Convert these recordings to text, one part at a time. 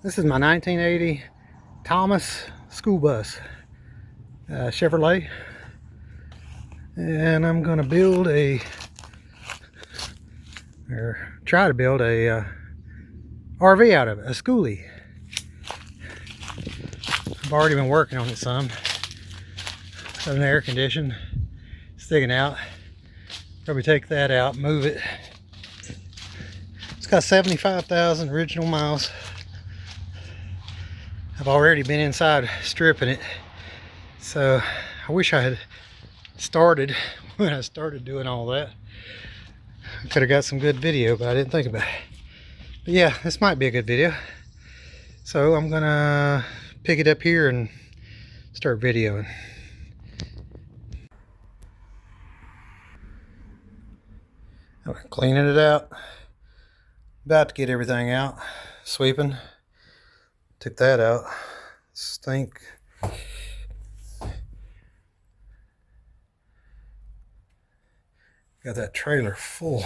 This is my 1980 Thomas school bus, Chevrolet, and I'm gonna build try to build a RV out of it, a schoolie. I've already been working on it some. Got an air condition sticking out. Probably take that out, move it. It's got 75,000 original miles. I've already been inside stripping it, so I wish I had started when I started doing all that. I could have got some good video, but I didn't think about it. But yeah, this might be a good video, so I'm gonna pick it up here and start videoing. I'm cleaning it out, about to get everything out, sweeping. Took that out. Stink. Got that trailer full.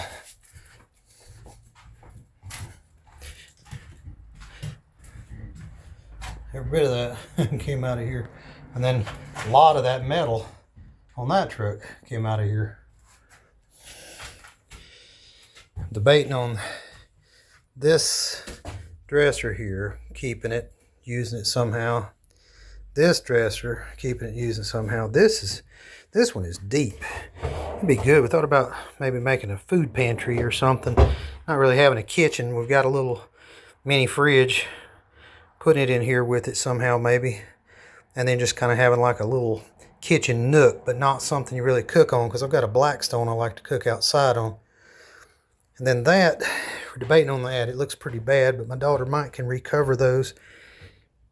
Every bit of that came out of here. And then a lot of that metal on that truck came out of here. Debating on this dresser here, keeping it, using it somehow. This dresser, keeping it, using it somehow. This one is deep. It'd be good. We thought about maybe making a food pantry or something. Not really having a kitchen. We've got a little mini fridge. Putting it in here with it somehow maybe. And then just kind of having like a little kitchen nook, but not something you really cook on, because I've got a Blackstone I like to cook outside on. And then that, we're debating on that. It looks pretty bad, but my daughter Mike can recover those.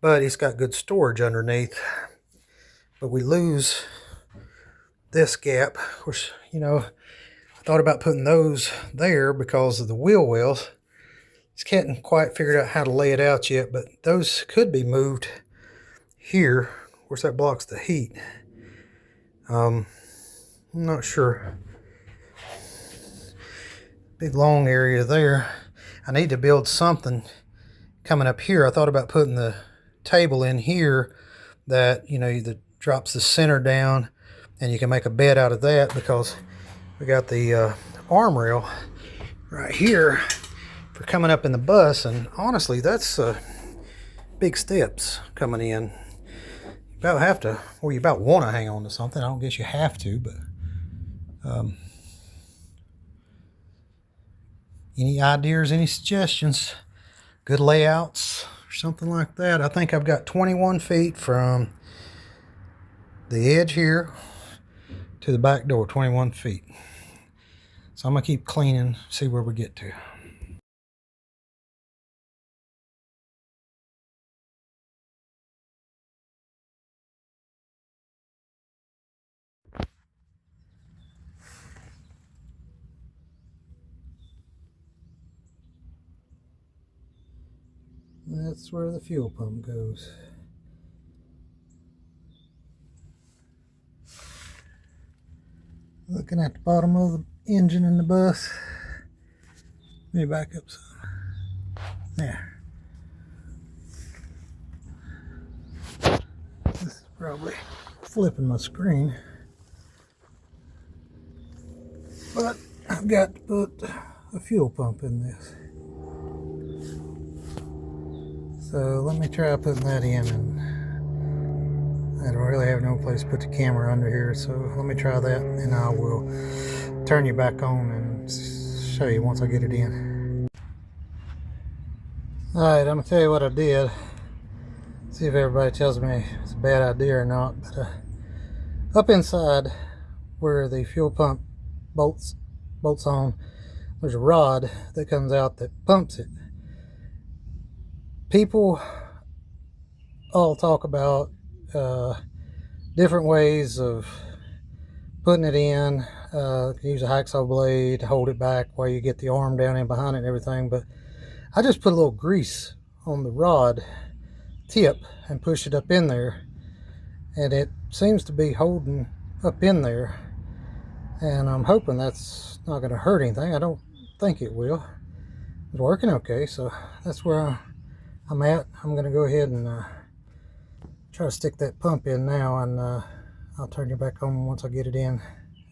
But it's got good storage underneath. But we lose this gap. Of course, you know, I thought about putting those there because of the wheel wells. Just hadn't quite figured out how to lay it out yet, but those could be moved here. Of course, that blocks the heat. I'm not sure. Big long area there. I need to build something coming up here. I thought about putting the table in here that, you know, that drops the center down, and you can make a bed out of that, because we got the arm rail right here for coming up in the bus. And honestly, that's big steps coming in. You about have to, or you about want to hang on to something. I don't guess you have to, but any ideas, any suggestions, good layouts or something like that? I think I've got 21 feet from the edge here to the back door, 21 feet. So I'm gonna keep cleaning, see where we get to. That's where the fuel pump goes. Looking at the bottom of the engine in the bus. Let me back up some. There. This is probably flipping my screen. But I've got to put a fuel pump in this. So let me try putting that in, and I don't really have no place to put the camera under here, so let me try that, and I will turn you back on and show you once I get it in. Alright, I'm going to tell you what I did. See if everybody tells me it's a bad idea or not. But up inside where the fuel pump bolts on, there's a rod that comes out that pumps it. People all talk about different ways of putting it in. Use a hacksaw blade to hold it back while you get the arm down in behind it and everything. But I just put a little grease on the rod tip and push it up in there, and it seems to be holding up in there. And I'm hoping that's not going to hurt anything. I don't think it will. It's working okay, so that's where I'm at. I'm going to go ahead and try to stick that pump in now, and I'll turn you back on once I get it in.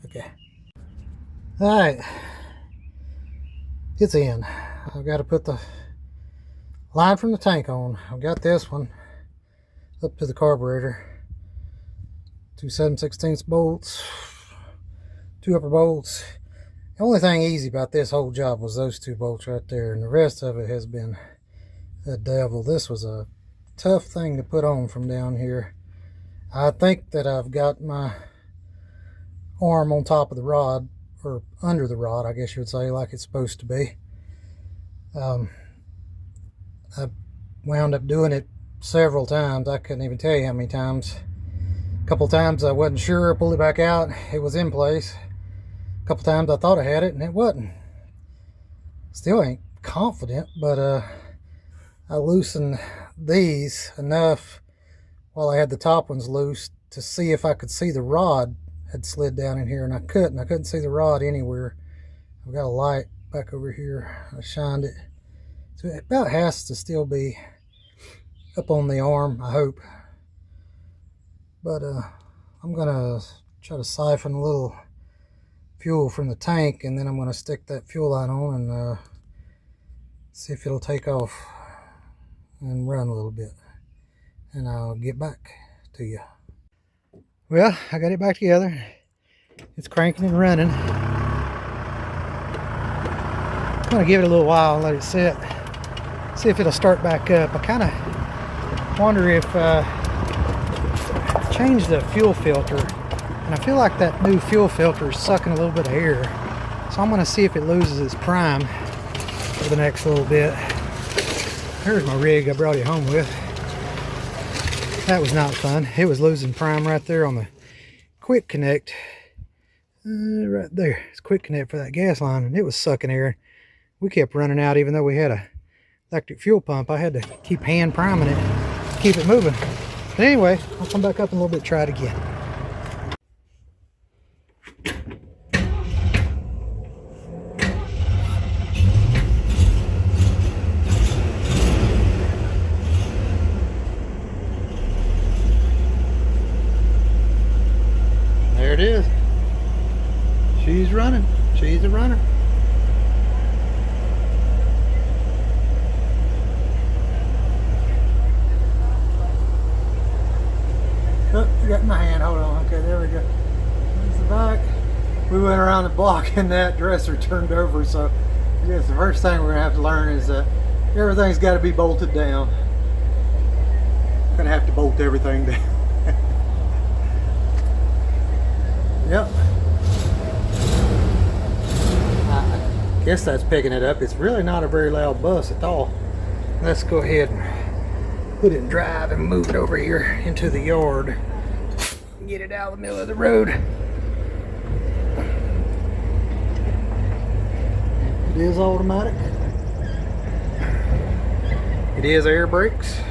Okay. Alright. It's in. I've got to put the line from the tank on. I've got this one up to the carburetor. 2 7/16 bolts, 2 upper bolts. The only thing easy about this whole job was those 2 bolts right there, and the rest of it has been a devil. This was a tough thing to put on from down here. I think that I've got my arm on top of the rod, or under the rod, I guess you would say, like it's supposed to be. I wound up doing it several times. I couldn't even tell you how many times. A couple times I wasn't sure, I pulled it back out, it was in place. A couple times I thought I had it and it wasn't. Still ain't confident, but I loosened these enough while I had the top ones loose to see if I could see the rod had slid down in here, and I couldn't see the rod anywhere. I've got a light back over here. I shined it. So it about has to still be up on the arm, I hope. But I'm gonna try to siphon a little fuel from the tank, and then I'm gonna stick that fuel line on and see if it'll take off and run a little bit, and I'll get back to you. Well, I got it back together. It's cranking and running. I'm gonna give it a little while and let it sit, see if it'll start back up. I kind of wonder if change the fuel filter, and I feel like that new fuel filter is sucking a little bit of air, so I'm going to see if it loses its prime for the next little bit. Here's my rig I brought it home with. That was not fun. It was losing prime right there on the quick connect, right there. It's quick connect for that gas line, and it was sucking air. We kept running out even though we had a electric fuel pump. I had to keep hand priming it to keep it moving. But anyway, I'll come back up in a little bit and try it again. There it is. She's running. She's a runner. Oh, I got my hand, hold on, okay, there we go. There's the back. We went around the block and that dresser turned over, so I guess the first thing we're gonna have to learn is that everything's gotta be bolted down. Gonna have to bolt everything down. Yep. I guess that's picking it up. It's really not a very loud bus at all. Let's go ahead and put it in drive and move it over here into the yard. Get it out of the middle of the road. It is automatic. It is air brakes.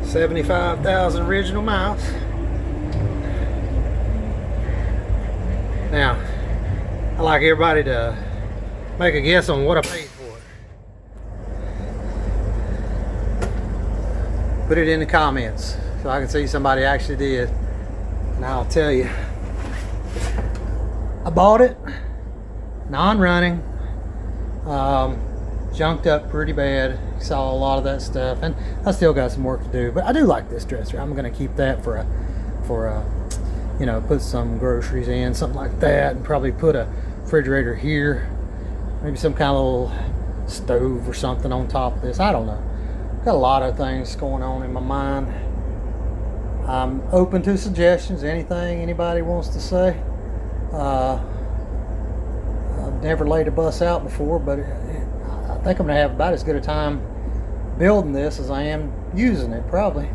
75,000 original miles. Now, I like everybody to make a guess on what I paid for it. Put it in the comments so I can see somebody actually did, and I'll tell you. I bought it non-running, junked up pretty bad. Saw a lot of that stuff, and I still got some work to do, but I do like this dresser. I'm gonna keep that for you know, put some groceries in, something like that, and probably put a refrigerator here, maybe some kind of little stove or something on top of this. I don't know. Got a lot of things going on in my mind. I'm open to suggestions, anything anybody wants to say. I've never laid a bus out before, but I think I'm gonna have about as good a time building this as I am using it, probably.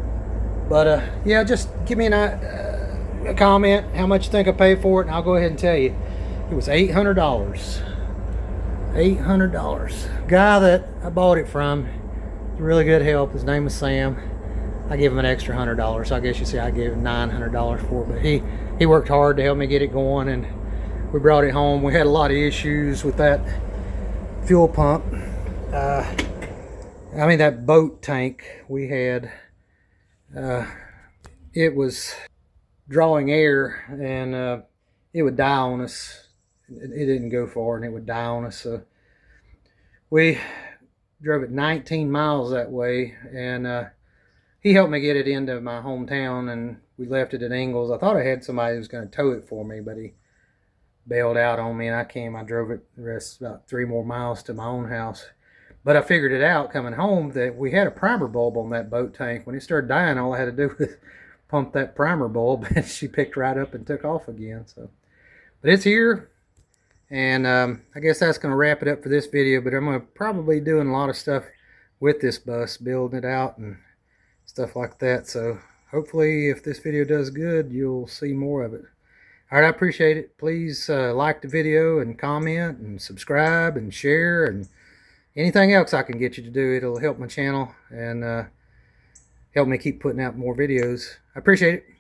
But yeah, just give me a comment how much you think I paid for it, and I'll go ahead and tell you. It was $800. $800. Guy that I bought it from, really good help. His name was Sam. I gave him an extra $100, so I guess you see I gave him $900 for it. But he worked hard to help me get it going, and we brought it home. We had a lot of issues with that fuel pump. I mean, that boat tank we had, it was drawing air, and it would die on us. It didn't go far, and it would die on us. So we drove it 19 miles that way, and he helped me get it into my hometown, and we left it at Ingalls. I thought I had somebody who was going to tow it for me, but he bailed out on me, and I drove it the rest, about 3 more miles to my own house. But I figured it out coming home that we had a primer bulb on that boat tank. When it started dying, all I had to do was pump that primer bulb, and she picked right up and took off again. So, but it's here, and I guess that's going to wrap it up for this video. But I'm going to probably doing a lot of stuff with this bus, building it out and stuff like that. So hopefully, if this video does good, you'll see more of it. All right, I appreciate it. Please like the video and comment and subscribe and share and anything else I can get you to do. It'll help my channel and help me keep putting out more videos. I appreciate it.